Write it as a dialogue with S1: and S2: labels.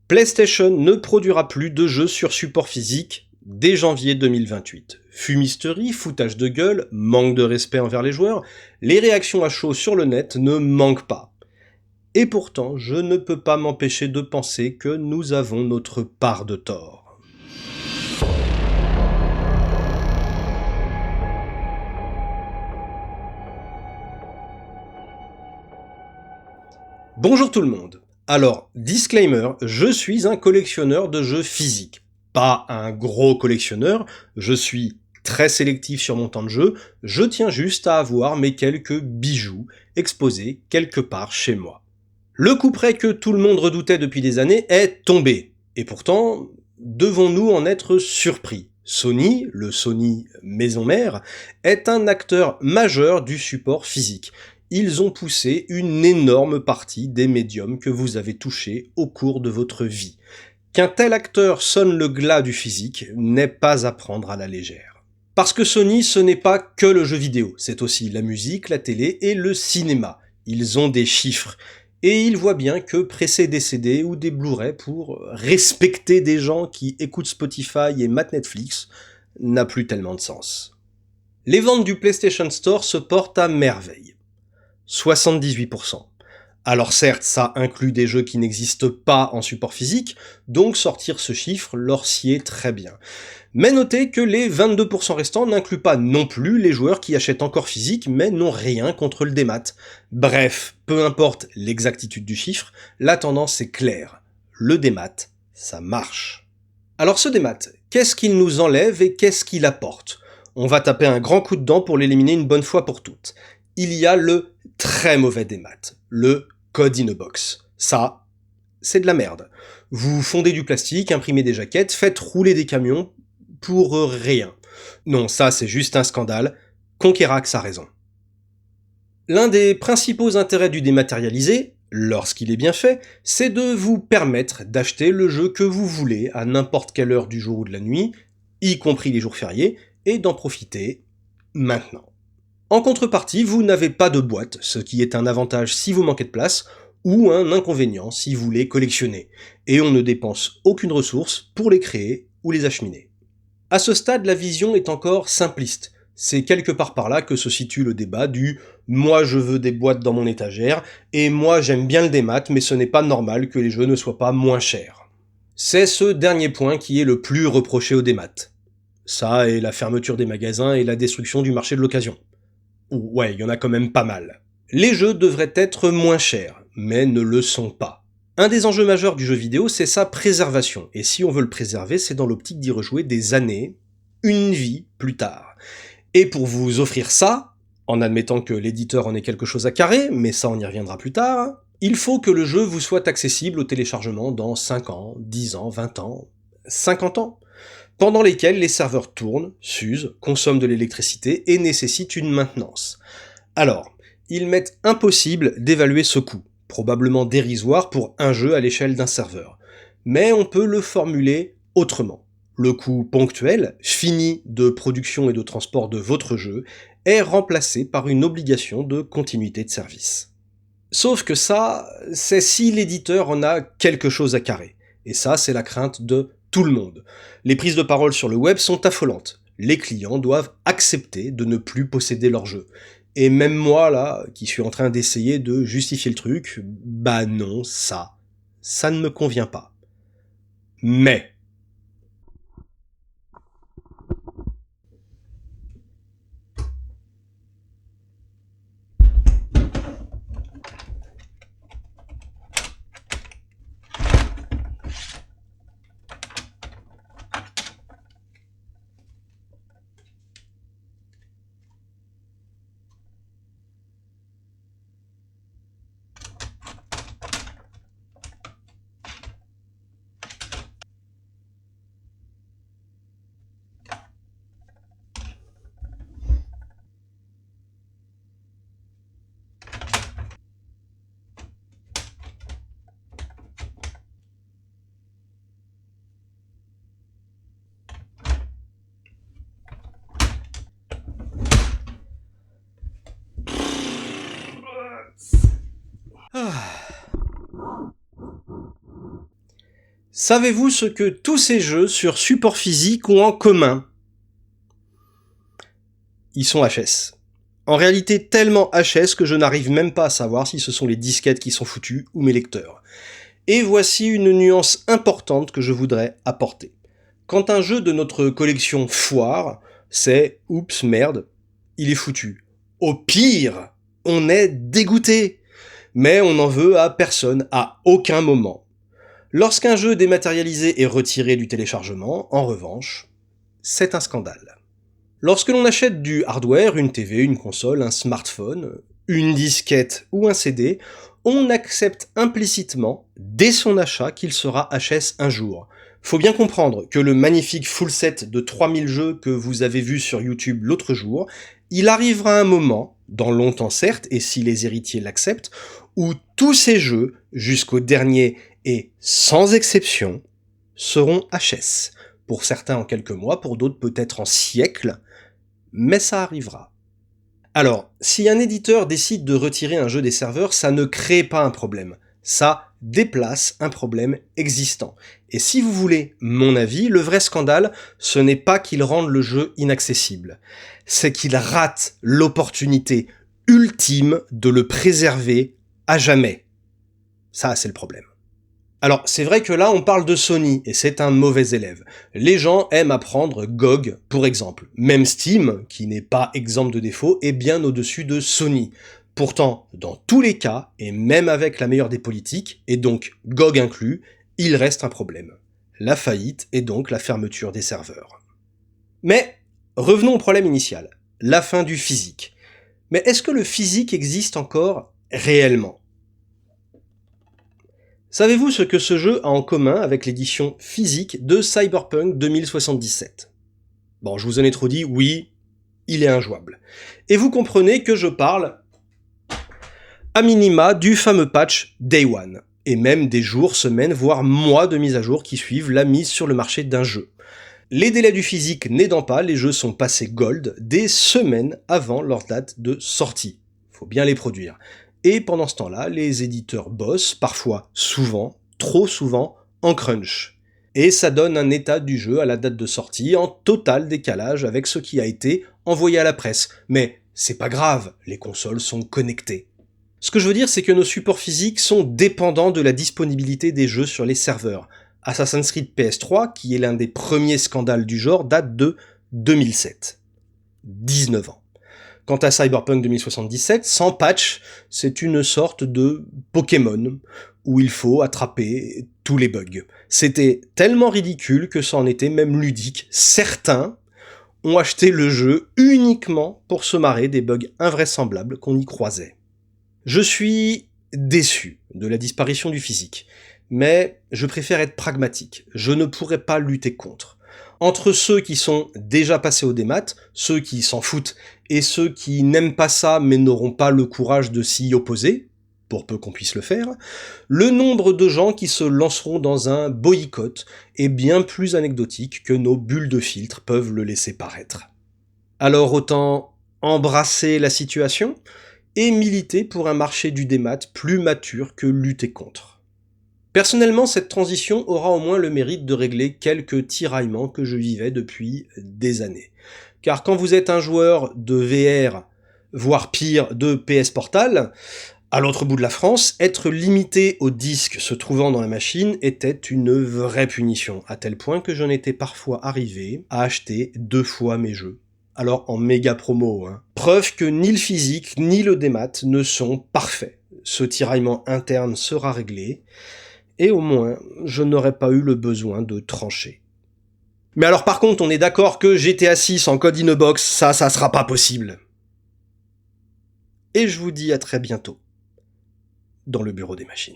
S1: PlayStation ne produira plus de jeux sur support physique dès janvier 2028. Fumisterie, foutage de gueule, manque de respect envers les joueurs, les réactions à chaud sur le net ne manquent pas. Et pourtant, je ne peux pas m'empêcher de penser que nous avons notre part de tort. Bonjour tout le monde. Alors, disclaimer, je suis un collectionneur de jeux physiques. Pas un gros collectionneur, je suis très sélectif sur mon temps de jeu, je tiens juste à avoir mes quelques bijoux exposés quelque part chez moi. Le couperet que tout le monde redoutait depuis des années est tombé. Et pourtant, devons-nous en être surpris ? Sony, le Sony maison mère, est un acteur majeur du support physique. Ils ont poussé une énorme partie des médiums que vous avez touchés au cours de votre vie. Qu'un tel acteur sonne le glas du physique n'est pas à prendre à la légère. Parce que Sony, ce n'est pas que le jeu vidéo, c'est aussi la musique, la télé et le cinéma. Ils ont des chiffres. Et ils voient bien que presser des CD ou des Blu-ray pour respecter des gens qui écoutent Spotify et matent Netflix n'a plus tellement de sens. Les ventes du PlayStation Store se portent à merveille. 78%. Alors certes, ça inclut des jeux qui n'existent pas en support physique, donc sortir ce chiffre leur sied très bien. Mais notez que les 22% restants n'incluent pas non plus les joueurs qui achètent encore physique mais n'ont rien contre le démat. Bref, peu importe l'exactitude du chiffre, la tendance est claire. Le démat, ça marche. Alors ce démat, qu'est-ce qu'il nous enlève et qu'est-ce qu'il apporte ? On va taper un grand coup de dent pour l'éliminer une bonne fois pour toutes. Il y a le très mauvais démat, le code in a box. Ça, c'est de la merde. Vous fondez du plastique, imprimez des jaquettes, faites rouler des camions pour rien. Non, ça c'est juste un scandale. Conquerax a raison. L'un des principaux intérêts du dématérialisé, lorsqu'il est bien fait, c'est de vous permettre d'acheter le jeu que vous voulez à n'importe quelle heure du jour ou de la nuit, y compris les jours fériés, et d'en profiter maintenant. En contrepartie, vous n'avez pas de boîte, ce qui est un avantage si vous manquez de place, ou un inconvénient si vous les collectionnez, et on ne dépense aucune ressource pour les créer ou les acheminer. À ce stade, la vision est encore simpliste. C'est quelque part par là que se situe le débat du « moi je veux des boîtes dans mon étagère » et « moi j'aime bien le démat, mais ce n'est pas normal que les jeux ne soient pas moins chers ». C'est ce dernier point qui est le plus reproché au démat. Ça et la fermeture des magasins et la destruction du marché de l'occasion. Ouais, il y en a quand même pas mal. Les jeux devraient être moins chers, mais ne le sont pas. Un des enjeux majeurs du jeu vidéo, c'est sa préservation, et si on veut le préserver, c'est dans l'optique d'y rejouer des années, une vie plus tard. Et pour vous offrir ça, en admettant que l'éditeur en ait quelque chose à carrer, mais ça on y reviendra plus tard, il faut que le jeu vous soit accessible au téléchargement dans 5 ans, 10 ans, 20 ans, 50 ans, pendant lesquels les serveurs tournent, s'usent, consomment de l'électricité et nécessitent une maintenance. Alors, il m'est impossible d'évaluer ce coût, probablement dérisoire pour un jeu à l'échelle d'un serveur. Mais on peut le formuler autrement. Le coût ponctuel, fini de production et de transport de votre jeu, est remplacé par une obligation de continuité de service. Sauf que ça, c'est si l'éditeur en a quelque chose à carrer. Et ça, c'est la crainte de tout le monde. Les prises de parole sur le web sont affolantes. Les clients doivent accepter de ne plus posséder leur jeu. Et même moi, là, qui suis en train d'essayer de justifier le truc, bah non, ça ne me convient pas. Mais... Savez-vous ce que tous ces jeux sur support physique ont en commun? Ils sont HS. En réalité tellement HS que je n'arrive même pas à savoir si ce sont les disquettes qui sont foutues ou mes lecteurs. Et voici une nuance importante que je voudrais apporter. Quand un jeu de notre collection foire, c'est « oups, merde », il est foutu. Au pire, on est dégoûté. Mais on n'en veut à personne, à aucun moment. Lorsqu'un jeu dématérialisé est retiré du téléchargement, en revanche, c'est un scandale. Lorsque l'on achète du hardware, une TV, une console, un smartphone, une disquette ou un CD, on accepte implicitement, dès son achat, qu'il sera HS un jour. Faut bien comprendre que le magnifique full set de 3000 jeux que vous avez vu sur YouTube l'autre jour, il arrivera un moment, dans longtemps certes, et si les héritiers l'acceptent, où tous ces jeux, jusqu'au dernier et sans exception, seront HS. Pour certains en quelques mois, pour d'autres peut-être en siècles, mais ça arrivera. Alors, si un éditeur décide de retirer un jeu des serveurs, ça ne crée pas un problème. Ça déplace un problème existant. Et si vous voulez mon avis, le vrai scandale, ce n'est pas qu'il rende le jeu inaccessible. C'est qu'il rate l'opportunité ultime de le préserver à jamais. Ça, c'est le problème. Alors, c'est vrai que là, on parle de Sony, et c'est un mauvais élève. Les gens aiment apprendre GOG, pour exemple. Même Steam, qui n'est pas exempt de défauts, est bien au-dessus de Sony. Pourtant, dans tous les cas, et même avec la meilleure des politiques, et donc GOG inclus, il reste un problème. La faillite et donc la fermeture des serveurs. Mais, revenons au problème initial. La fin du physique. Mais est-ce que le physique existe encore réellement ? Savez-vous ce que ce jeu a en commun avec l'édition physique de Cyberpunk 2077 ? Bon, je vous en ai trop dit, oui, il est injouable. Et vous comprenez que je parle, à minima, du fameux patch Day One, et même des jours, semaines, voire mois de mise à jour qui suivent la mise sur le marché d'un jeu. Les délais du physique n'aidant pas, les jeux sont passés gold des semaines avant leur date de sortie. Faut bien les produire. Et pendant ce temps-là, les éditeurs bossent, parfois, souvent, trop souvent, en crunch. Et ça donne un état du jeu à la date de sortie en total décalage avec ce qui a été envoyé à la presse. Mais c'est pas grave, les consoles sont connectées. Ce que je veux dire, c'est que nos supports physiques sont dépendants de la disponibilité des jeux sur les serveurs. Assassin's Creed PS3, qui est l'un des premiers scandales du genre, date de 2007. 19 ans. Quant à Cyberpunk 2077, sans patch, c'est une sorte de Pokémon où il faut attraper tous les bugs. C'était tellement ridicule que ça en était même ludique. Certains ont acheté le jeu uniquement pour se marrer des bugs invraisemblables qu'on y croisait. Je suis déçu de la disparition du physique, mais je préfère être pragmatique. Je ne pourrais pas lutter contre. Entre ceux qui sont déjà passés au démat, ceux qui s'en foutent, et ceux qui n'aiment pas ça mais n'auront pas le courage de s'y opposer, pour peu qu'on puisse le faire, le nombre de gens qui se lanceront dans un boycott est bien plus anecdotique que nos bulles de filtre peuvent le laisser paraître. Alors autant embrasser la situation et militer pour un marché du démat plus mature que lutter contre. Personnellement, cette transition aura au moins le mérite de régler quelques tiraillements que je vivais depuis des années. Car quand vous êtes un joueur de VR, voire pire, de PS Portal, à l'autre bout de la France, être limité aux disques se trouvant dans la machine était une vraie punition, à tel point que j'en étais parfois arrivé à acheter 2 fois mes jeux. Alors en méga promo, hein. Preuve que ni le physique ni le démat ne sont parfaits. Ce tiraillement interne sera réglé, et au moins, je n'aurais pas eu le besoin de trancher. Mais alors par contre, on est d'accord que GTA 6 en code in-a-box, ça sera pas possible. Et je vous dis à très bientôt, dans le bureau des machines.